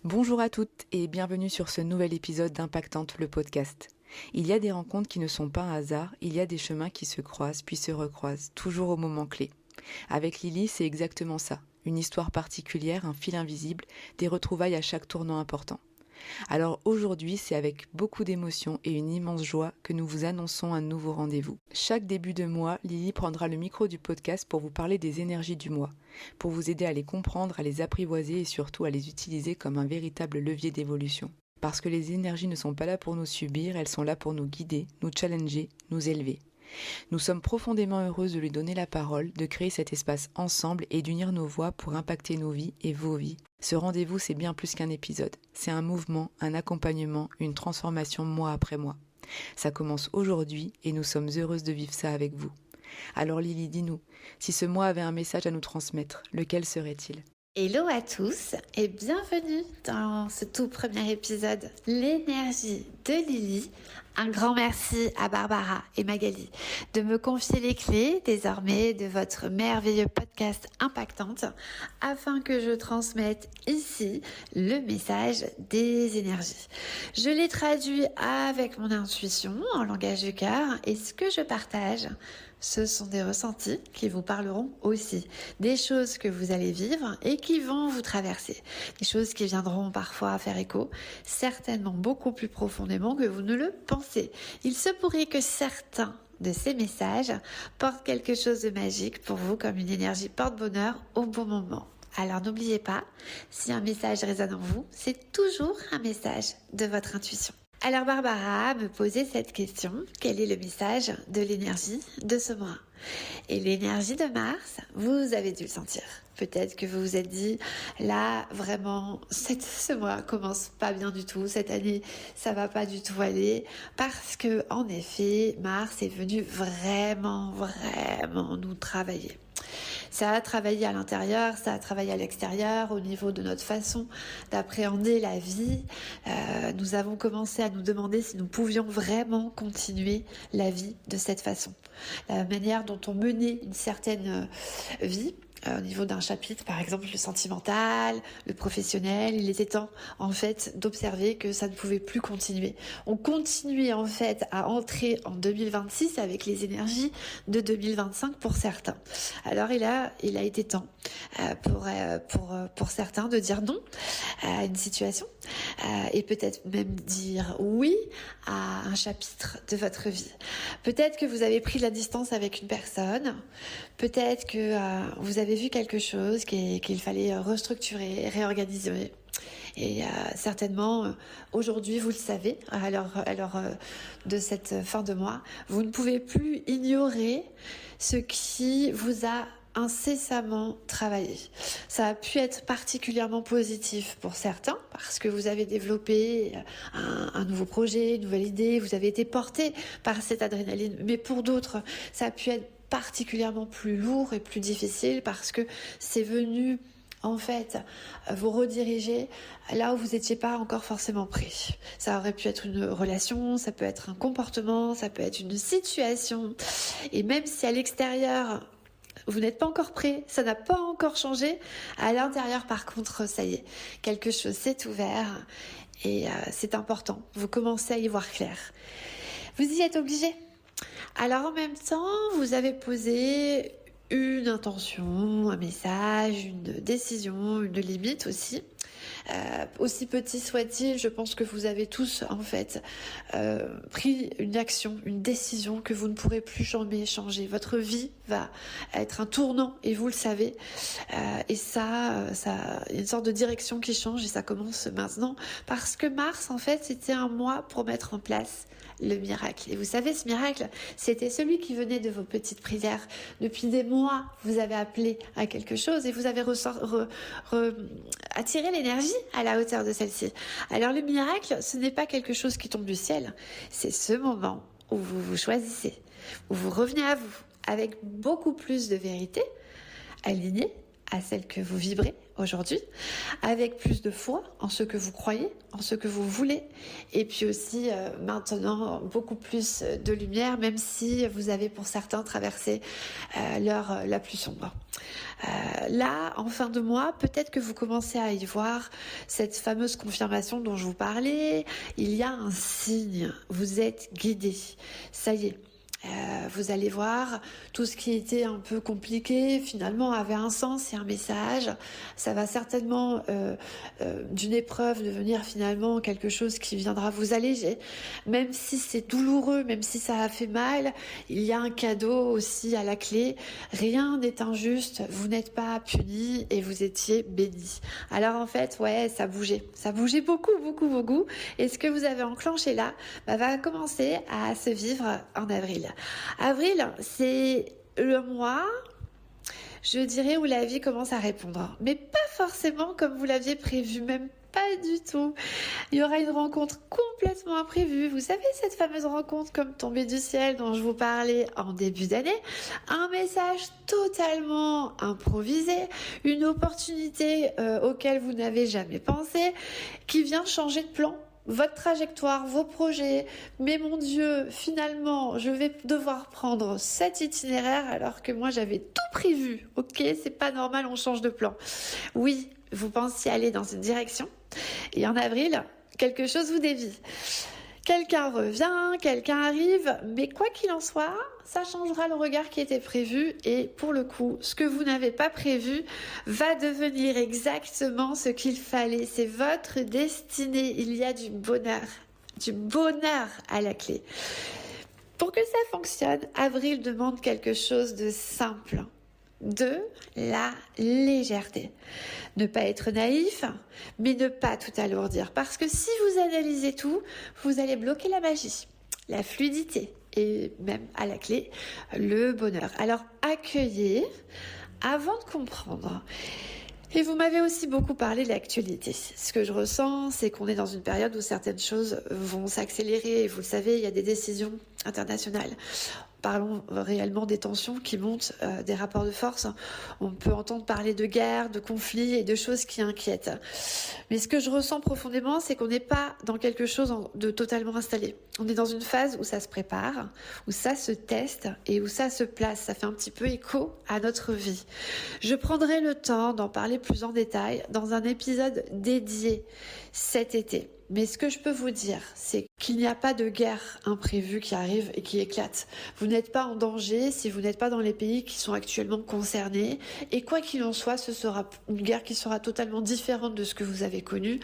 Bonjour à toutes et bienvenue sur ce nouvel épisode d'Impactante, le podcast. Il y a des rencontres qui ne sont pas un hasard, il y a des chemins qui se croisent puis se recroisent, toujours au moment clé. Avec Lily, c'est exactement ça, une histoire particulière, un fil invisible, des retrouvailles à chaque tournant important. Alors aujourd'hui, c'est avec beaucoup d'émotion et une immense joie que nous vous annonçons un nouveau rendez-vous. Chaque début de mois, Lily prendra le micro du podcast pour vous parler des énergies du mois, pour vous aider à les comprendre, à les apprivoiser et surtout à les utiliser comme un véritable levier d'évolution. Parce que les énergies ne sont pas là pour nous subir, elles sont là pour nous guider, nous challenger, nous élever. Nous sommes profondément heureuses de lui donner la parole, de créer cet espace ensemble et d'unir nos voix pour impacter nos vies et vos vies. Ce rendez-vous, c'est bien plus qu'un épisode. C'est un mouvement, un accompagnement, une transformation mois après mois. Ça commence aujourd'hui et nous sommes heureuses de vivre ça avec vous. Alors Lily, dis-nous, si ce mois avait un message à nous transmettre, lequel serait-il ? Hello à tous et bienvenue dans ce tout premier épisode L'énergie de Lily. Un grand merci à Barbara et Magali de me confier les clés désormais de votre merveilleux podcast Impactante afin que je transmette ici le message des énergies. Je l'ai traduit avec mon intuition en langage du cœur et ce que je partage, ce sont des ressentis qui vous parleront aussi, des choses que vous allez vivre et qui vont vous traverser, des choses qui viendront parfois faire écho, certainement beaucoup plus profondément que vous ne le pensez. Il se pourrait que certains de ces messages portent quelque chose de magique pour vous comme une énergie porte-bonheur au bon moment. Alors n'oubliez pas, si un message résonne en vous, c'est toujours un message de votre intuition. Alors Barbara me posait cette question, quel est le message de l'énergie de ce mois ? Et l'énergie de Mars, vous avez dû le sentir. Peut-être que vous vous êtes dit, là vraiment, ce mois commence pas bien du tout, cette année ça va pas du tout aller, parce que en effet, Mars est venu vraiment nous travailler. Ça a travaillé à l'intérieur, ça a travaillé à l'extérieur, au niveau de notre façon d'appréhender la vie. Nous avons commencé à nous demander si nous pouvions vraiment continuer la vie de cette façon. La manière dont on menait une certaine vie, au niveau d'un chapitre, par exemple le sentimental, le professionnel, il était temps en fait d'observer que ça ne pouvait plus continuer. On continuait en fait à entrer en 2026 avec les énergies de 2025 pour certains. Alors il a été temps pour certains de dire non à une situation et peut-être même dire oui à un chapitre de votre vie. Peut-être que vous avez pris de la distance avec une personne, peut-être que vous avez vu quelque chose qu'il fallait restructurer, réorganiser. Et certainement, aujourd'hui, vous le savez, à l'heure de cette fin de mois, vous ne pouvez plus ignorer ce qui vous a incessamment travaillé. Ça a pu être particulièrement positif pour certains parce que vous avez développé un nouveau projet, une nouvelle idée, vous avez été porté par cette adrénaline. Mais pour d'autres, ça a pu être particulièrement plus lourd et plus difficile parce que c'est venu en fait vous rediriger là où vous n'étiez pas encore forcément prêt. Ça aurait pu être une relation, ça peut être un comportement, ça peut être une situation. Et même si à l'extérieur vous n'êtes pas encore prêt, ça n'a pas encore changé, à l'intérieur par contre ça y est, quelque chose s'est ouvert et c'est important, vous commencez à y voir clair. Vous y êtes obligé. Alors en même temps, vous avez posé une intention, un message, une décision, une limite aussi. Aussi petit soit-il, je pense que vous avez tous en fait pris une action, une décision que vous ne pourrez plus jamais changer. Votre vie va être un tournant et vous le savez. Et ça, il y a une sorte de direction qui change et ça commence maintenant parce que Mars en fait c'était un mois pour mettre en place le miracle. Et vous savez, ce miracle, c'était celui qui venait de vos petites prières. Depuis des mois, vous avez appelé à quelque chose et vous avez attiré l'énergie à la hauteur de celle-ci. Alors le miracle, ce n'est pas quelque chose qui tombe du ciel. C'est ce moment où vous vous choisissez, où vous revenez à vous avec beaucoup plus de vérité, aligné à celle que vous vibrez aujourd'hui, avec plus de foi en ce que vous croyez, en ce que vous voulez, et puis aussi maintenant beaucoup plus de lumière, même si vous avez pour certains traversé l'heure la plus sombre. Là, en fin de mois, peut-être que vous commencez à y voir cette fameuse confirmation dont je vous parlais. Il y a un signe, vous êtes guidé, ça y est. Vous allez voir, tout ce qui était un peu compliqué finalement avait un sens et un message. Ça va certainement d'une épreuve devenir finalement quelque chose qui viendra vous alléger. Même si c'est douloureux, même si ça a fait mal, il y a un cadeau aussi à la clé. Rien n'est injuste, vous n'êtes pas puni et vous étiez béni. Alors en fait, ça bougeait beaucoup. Et ce que vous avez enclenché là va commencer à se vivre en avril. Avril, c'est le mois, je dirais, où la vie commence à répondre. Mais pas forcément comme vous l'aviez prévu, même pas du tout. Il y aura une rencontre complètement imprévue. Vous savez, cette fameuse rencontre comme tombée du ciel dont je vous parlais en début d'année. Un message totalement improvisé, une opportunité auquel vous n'avez jamais pensé, qui vient changer de plan. Votre trajectoire, vos projets, mais mon Dieu, finalement, je vais devoir prendre cet itinéraire alors que moi j'avais tout prévu. Ok, c'est pas normal, on change de plan. Oui, vous pensiez aller dans une direction et en avril, quelque chose vous dévie. Quelqu'un revient, quelqu'un arrive, mais quoi qu'il en soit, ça changera le regard qui était prévu et pour le coup, ce que vous n'avez pas prévu va devenir exactement ce qu'il fallait. C'est votre destinée. Il y a du bonheur à la clé. Pour que ça fonctionne, avril demande quelque chose de simple. De la légèreté. Ne pas être naïf, mais ne pas tout alourdir. Parce que si vous analysez tout, vous allez bloquer la magie, la fluidité et même à la clé, le bonheur. Alors accueillez avant de comprendre. Et vous m'avez aussi beaucoup parlé de l'actualité. Ce que je ressens, c'est qu'on est dans une période où certaines choses vont s'accélérer. Et vous le savez, il y a des décisions internationales. Parlons réellement des tensions qui montent, des rapports de force. On peut entendre parler de guerre, de conflits et de choses qui inquiètent. Mais ce que je ressens profondément, c'est qu'on n'est pas dans quelque chose de totalement installé. On est dans une phase où ça se prépare, où ça se teste et où ça se place. Ça fait un petit peu écho à notre vie. Je prendrai le temps d'en parler plus en détail dans un épisode dédié cet été. Mais ce que je peux vous dire, c'est qu'il n'y a pas de guerre imprévue qui arrive et qui éclate. Vous n'êtes pas en danger si vous n'êtes pas dans les pays qui sont actuellement concernés. Et quoi qu'il en soit, ce sera une guerre qui sera totalement différente de ce que vous avez connu,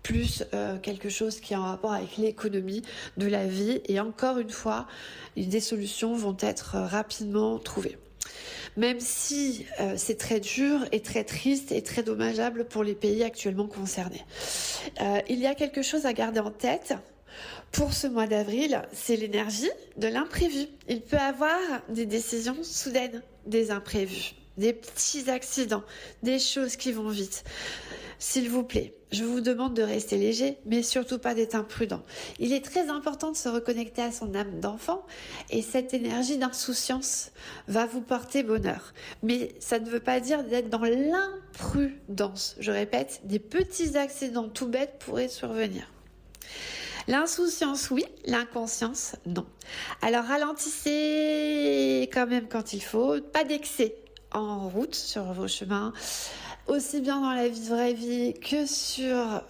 plus quelque chose qui est en rapport avec l'économie de la vie. Et encore une fois, des solutions vont être rapidement trouvées. Même si c'est très dur et très triste et très dommageable pour les pays actuellement concernés. Il y a quelque chose à garder en tête pour ce mois d'avril, c'est l'énergie de l'imprévu. Il peut y avoir des décisions soudaines, des imprévus, des petits accidents, des choses qui vont vite. S'il vous plaît, je vous demande de rester léger, mais surtout pas d'être imprudent. Il est très important de se reconnecter à son âme d'enfant et cette énergie d'insouciance va vous porter bonheur. Mais ça ne veut pas dire d'être dans l'imprudence. Je répète, des petits accidents tout bêtes pourraient survenir. L'insouciance, oui. L'inconscience, non. Alors ralentissez quand même quand il faut. Pas d'excès en route sur vos chemins. Aussi bien dans la vraie vie que sur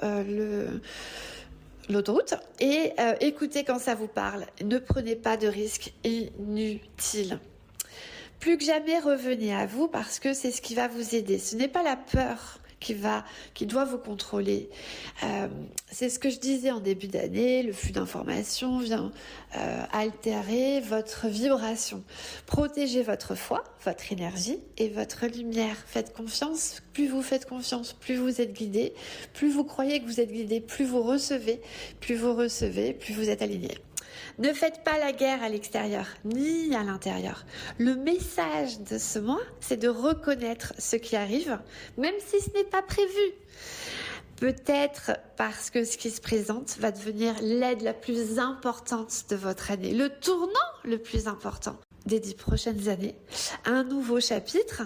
l'autoroute. Et écoutez quand ça vous parle. Ne prenez pas de risques inutiles. Plus que jamais, revenez à vous parce que c'est ce qui va vous aider. Ce n'est pas la peur qui doit vous contrôler. C'est ce que je disais en début d'année, le flux d'informations vient altérer votre vibration. Protégez votre foi, votre énergie et votre lumière. Faites confiance, plus vous faites confiance, plus vous êtes guidé, plus vous croyez que vous êtes guidé, plus vous recevez, plus vous êtes aligné. Ne faites pas la guerre à l'extérieur, ni à l'intérieur. Le message de ce mois, c'est de reconnaître ce qui arrive, même si ce n'est pas prévu. Peut-être parce que ce qui se présente va devenir l'aide la plus importante de votre année, le tournant le plus important des 10 prochaines années. Un nouveau chapitre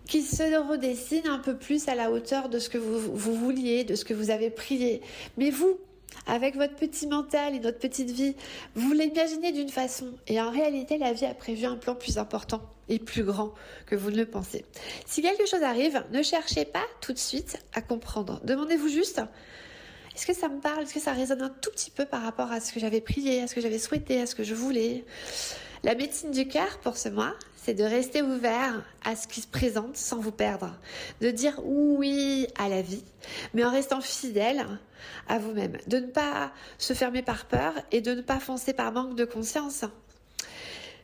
qui se redessine un peu plus à la hauteur de ce que vous vouliez, de ce que vous avez prié. Mais vous, avec votre petit mental et notre petite vie, vous l'imaginez d'une façon. Et en réalité, la vie a prévu un plan plus important et plus grand que vous ne le pensez. Si quelque chose arrive, ne cherchez pas tout de suite à comprendre. Demandez-vous juste, est-ce que ça me parle? Est-ce que ça résonne un tout petit peu par rapport à ce que j'avais prié, à ce que j'avais souhaité, à ce que je voulais? La médecine du cœur pour ce mois, c'est de rester ouvert à ce qui se présente sans vous perdre. De dire oui à la vie, mais en restant fidèle à vous-même. De ne pas se fermer par peur et de ne pas foncer par manque de conscience.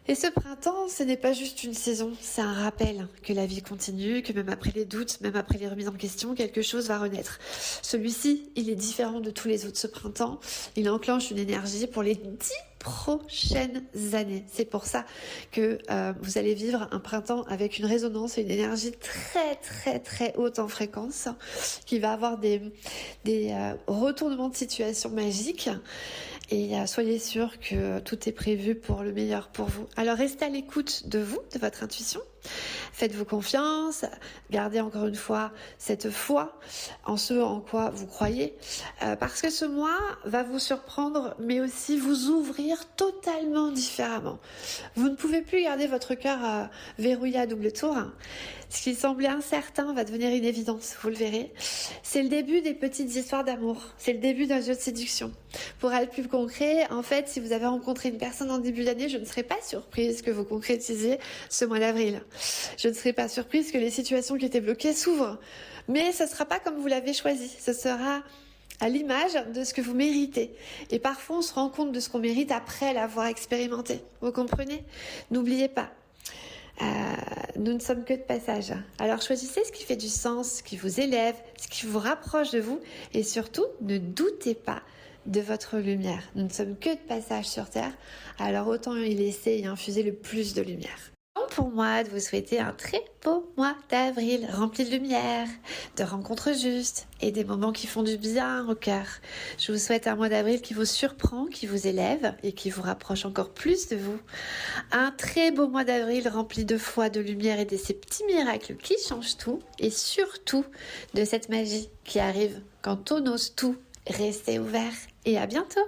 Et ce printemps, ce n'est pas juste une saison, c'est un rappel que la vie continue, que même après les doutes, même après les remises en question, quelque chose va renaître. Celui-ci, il est différent de tous les autres ce printemps. Il enclenche une énergie pour les 10 prochaines années. C'est pour ça que vous allez vivre un printemps avec une résonance et une énergie très très très haute en fréquence, qui va avoir des retournements de situation magiques. Et soyez sûr que tout est prévu pour le meilleur pour vous. Alors restez à l'écoute de vous, de votre intuition. Faites-vous confiance. Gardez encore une fois cette foi en ce en quoi vous croyez. Parce que ce mois va vous surprendre, mais aussi vous ouvrir totalement différemment. Vous ne pouvez plus garder votre cœur verrouillé à double tour. Ce qui semblait incertain va devenir une évidence, vous le verrez. C'est le début des petites histoires d'amour. C'est le début d'un jeu de séduction. Pour être plus concret, en fait, si vous avez rencontré une personne en début d'année, je ne serais pas surprise que vous concrétisiez ce mois d'avril. Je ne serais pas surprise que les situations qui étaient bloquées s'ouvrent. Mais ce ne sera pas comme vous l'avez choisi. Ce sera à l'image de ce que vous méritez. Et parfois, on se rend compte de ce qu'on mérite après l'avoir expérimenté. Vous comprenez? N'oubliez pas. Nous ne sommes que de passage. Alors choisissez ce qui fait du sens, ce qui vous élève, ce qui vous rapproche de vous et surtout ne doutez pas de votre lumière. Nous ne sommes que de passage sur Terre, alors autant y laisser et infuser le plus de lumière. Pour moi, de vous souhaiter un très beau mois d'avril rempli de lumière, de rencontres justes et des moments qui font du bien au cœur. Je vous souhaite un mois d'avril qui vous surprend, qui vous élève et qui vous rapproche encore plus de vous. Un très beau mois d'avril rempli de foi, de lumière et de ces petits miracles qui changent tout et surtout de cette magie qui arrive quand on ose tout. Restez ouverts et à bientôt!